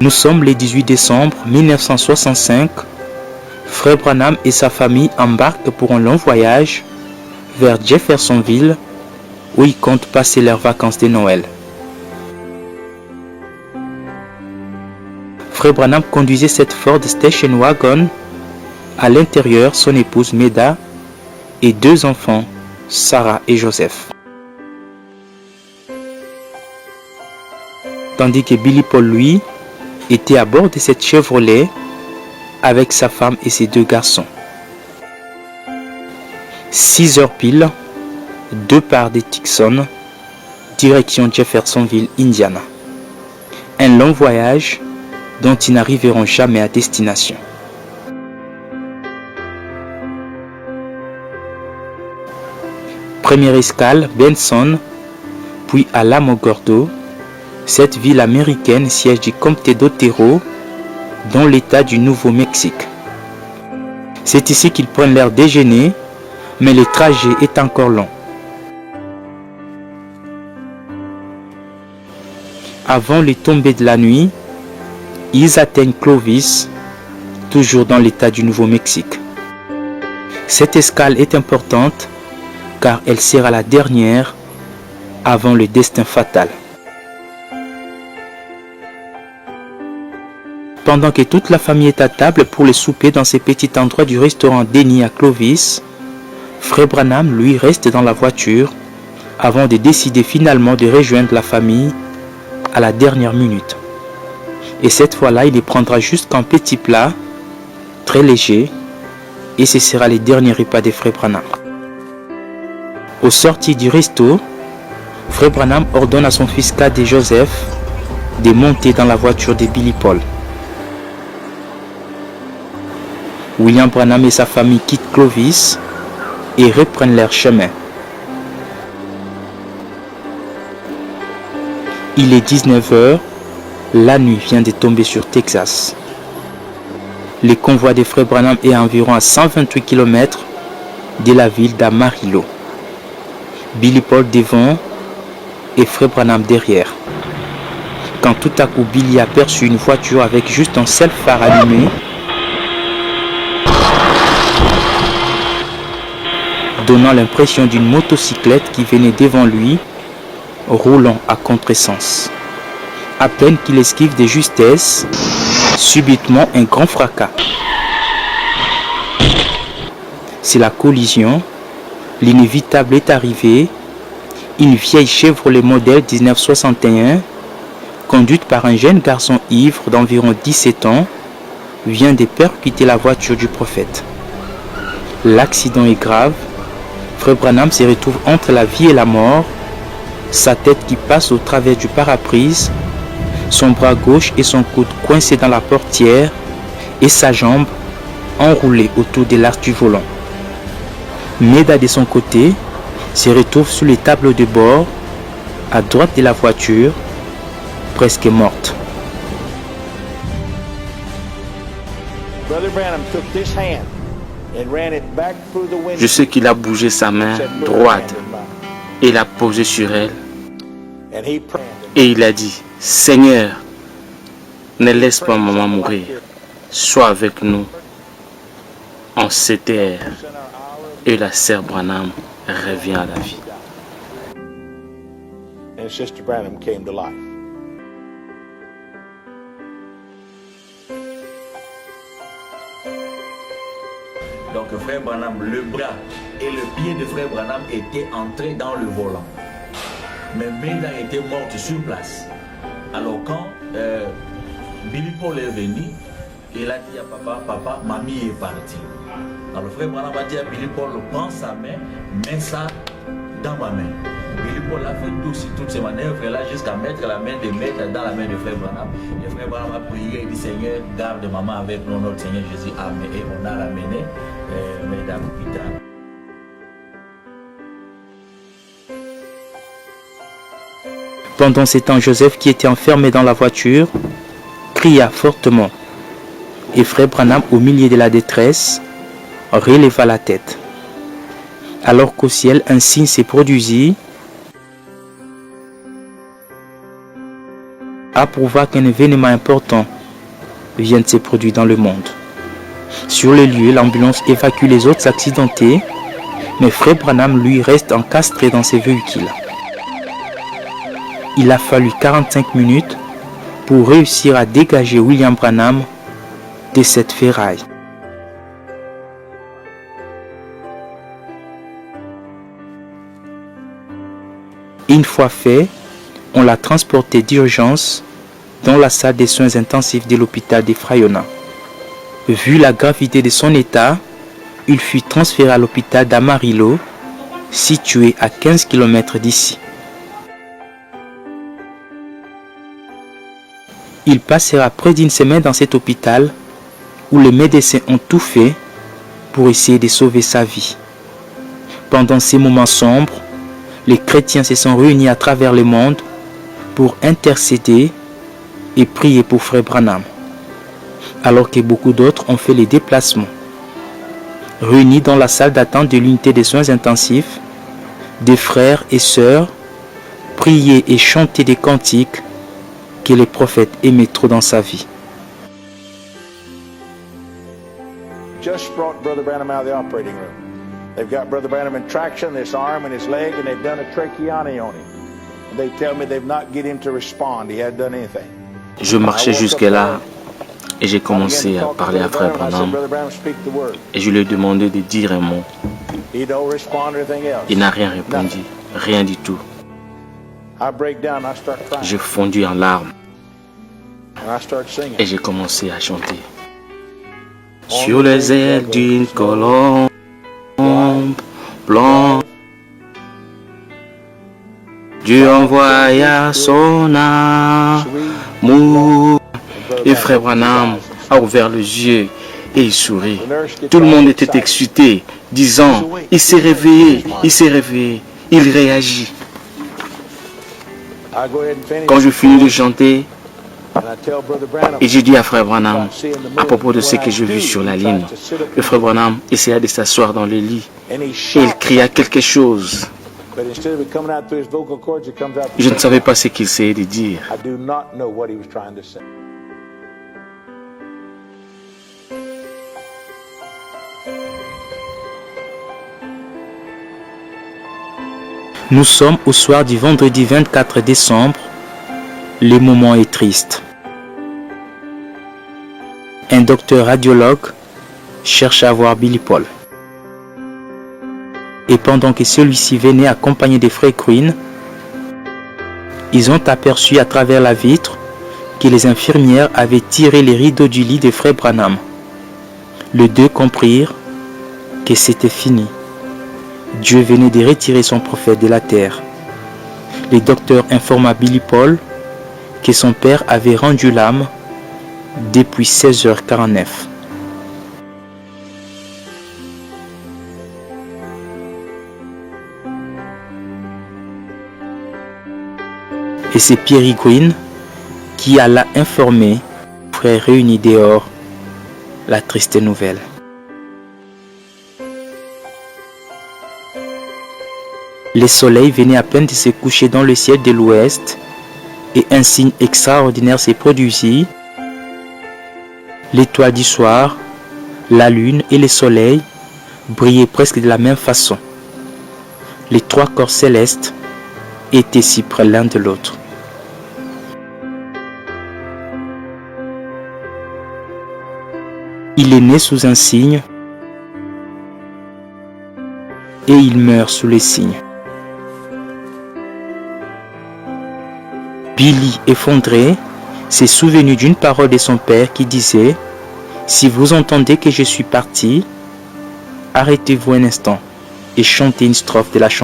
Nous sommes le 18 décembre 1965. Frère Branham et sa famille embarquent pour un long voyage vers Jeffersonville où ils comptent passer leurs vacances de Noël. Frère Branham conduisait cette Ford Station Wagon. À l'intérieur, son épouse Meda et 2 enfants, Sarah et Joseph. Tandis que Billy Paul, lui, était à bord de cette Chevrolet avec sa femme et ses 2 garçons. 6 heures pile, départ de Tucson, direction Jeffersonville, Indiana. Un long voyage dont ils n'arriveront jamais à destination. Première escale, Benson, puis Alamogordo, cette ville américaine siège du comté d'Otero, dans l'état du Nouveau-Mexique. C'est ici qu'ils prennent leur déjeuner, mais le trajet est encore long. Avant les tombées de la nuit, ils atteignent Clovis, toujours dans l'état du Nouveau-Mexique. Cette escale est importante car elle sera la dernière avant le destin fatal. Pendant que toute la famille est à table pour le souper dans ce petit endroit du restaurant Denny à Clovis, Frère Branham, lui, reste dans la voiture avant de décider finalement de rejoindre la famille à la dernière minute. Et cette fois-là, il les prendra juste qu'un petit plat, très léger, et ce sera le dernier repas des Frères Branham. Au sortir du resto, Frère Branham ordonne à son fils cadet Joseph de monter dans la voiture de Billy Paul. William Branham et sa famille quittent Clovis et reprennent leur chemin. Il est 19 h, la nuit vient de tomber sur Texas. Le convoi des Frères Branham est environ à 128 km de la ville d'Amarillo. Billy Paul devant et Frère Branham derrière. Quand tout à coup Billy aperçut une voiture avec juste un seul phare allumé, donnant l'impression d'une motocyclette qui venait devant lui, roulant à contresens. À peine qu'il esquive de justesse, subitement un grand fracas. C'est la collision. L'inévitable est arrivé. Une vieille Chevrolet modèle 1961, conduite par un jeune garçon ivre d'environ 17 ans, vient de percuter la voiture du prophète. L'accident est grave. Frère Branham se retrouve entre la vie et la mort, sa tête qui passe au travers du pare-brise, son bras gauche et son coude coincés dans la portière et sa jambe enroulée autour de l'arche du volant. Meda de son côté se retrouve sous les tableaux de bord, à droite de la voiture, presque morte. Je sais qu'il a bougé sa main droite et l'a posée sur elle. Et il a dit, Seigneur, ne laisse pas maman mourir. Sois avec nous en cette ère. Et la sœur Branham revient à la vie. Donc Frère Branham, le bras et le pied de Frère Branham étaient entrés dans le volant. Mais Meda était morte sur place. Alors quand Billy Paul est venu, il a dit à papa, papa, mamie est partie. Alors le Frère Branham a dit à Billy Paul, prends sa main, mets ça dans ma main. Billy Paul a fait toutes ces manœuvres-là jusqu'à mettre la main de Meda dans la main de Frère Branham. Et Frère Branham a prié et dit, Seigneur, garde maman avec nous, notre Seigneur Jésus. Amen. Et on a ramené Meda à l'hôpital. Pendant ce temps, Joseph, qui était enfermé dans la voiture, cria fortement. Et Frère Branham, au milieu de la détresse, releva la tête. Alors qu'au ciel, un signe s'est produisit. approuva qu'un événement important vient de se produire dans le monde. Sur le lieu, l'ambulance évacue les autres accidentés, mais Frère Branham, lui, reste encastré dans ses véhicules. Il a fallu 45 minutes pour réussir à dégager William Branham de cette ferraille. Une fois fait, on l'a transporté d'urgence dans la salle des soins intensifs de l'hôpital de Frayona. Vu la gravité de son état, il fut transféré à l'hôpital d'Amarillo, situé à 15 km d'ici. Il passera près d'une semaine dans cet hôpital où les médecins ont tout fait pour essayer de sauver sa vie. Pendant ces moments sombres, les chrétiens se sont réunis à travers le monde pour intercéder et prier pour Frère Branham, alors que beaucoup d'autres ont fait les déplacements. Réunis dans la salle d'attente de l'unité des soins intensifs, des frères et sœurs priaient et chantaient des cantiques que les prophètes aimaient trop dans sa vie. Just brought Brother Branham out of the operating room. They've got Brother Branham in traction, this arm and his leg, and they've done a tracheotomy on him. And they tell me they've not get him to respond. He hadn't done anything. Je marchais jusque-là et j'ai commencé à parler à Frère Branham et je lui ai demandé de dire un mot. Il n'a rien répondu, rien du tout. J'ai fondu en larmes et j'ai commencé à chanter. Sur les ailes d'une colombe blanche, Dieu envoya son amour. Et Frère Branham a ouvert les yeux et il sourit. Tout le monde était excité, disant, il s'est réveillé, il s'est réveillé, il réagit. Quand je finis de chanter, et j'ai dit à Frère Branham, à propos de ce que j'ai vu sur la ligne, le Frère Branham essaya de s'asseoir dans le lit et il cria quelque chose. Je ne savais pas ce qu'il essayait de dire. Nous sommes au soir du vendredi 24 décembre. Le moment est triste. Un docteur radiologue cherche à voir Billy Paul. Et pendant que celui-ci venait accompagné des frères Queen, ils ont aperçu à travers la vitre que les infirmières avaient tiré les rideaux du lit de Frère Branham. Les deux comprirent que c'était fini. Dieu venait de retirer son prophète de la terre. Le docteur informa Billy Paul que son père avait rendu l'âme depuis 16h49. Et c'est Pierre Green qui alla informer les frères réunis dehors la triste nouvelle. Le soleil venait à peine de se coucher dans le ciel de l'ouest et un signe extraordinaire s'est produit. L'étoile du soir, la lune et le soleil brillaient presque de la même façon. Les trois corps célestes étaient si près l'un de l'autre. Il est né sous un signe et il meurt sous les signes. Billy, effondré, s'est souvenu d'une parole de son père qui disait « Si vous entendez que je suis parti, arrêtez-vous un instant et chantez une strophe de la chanson. »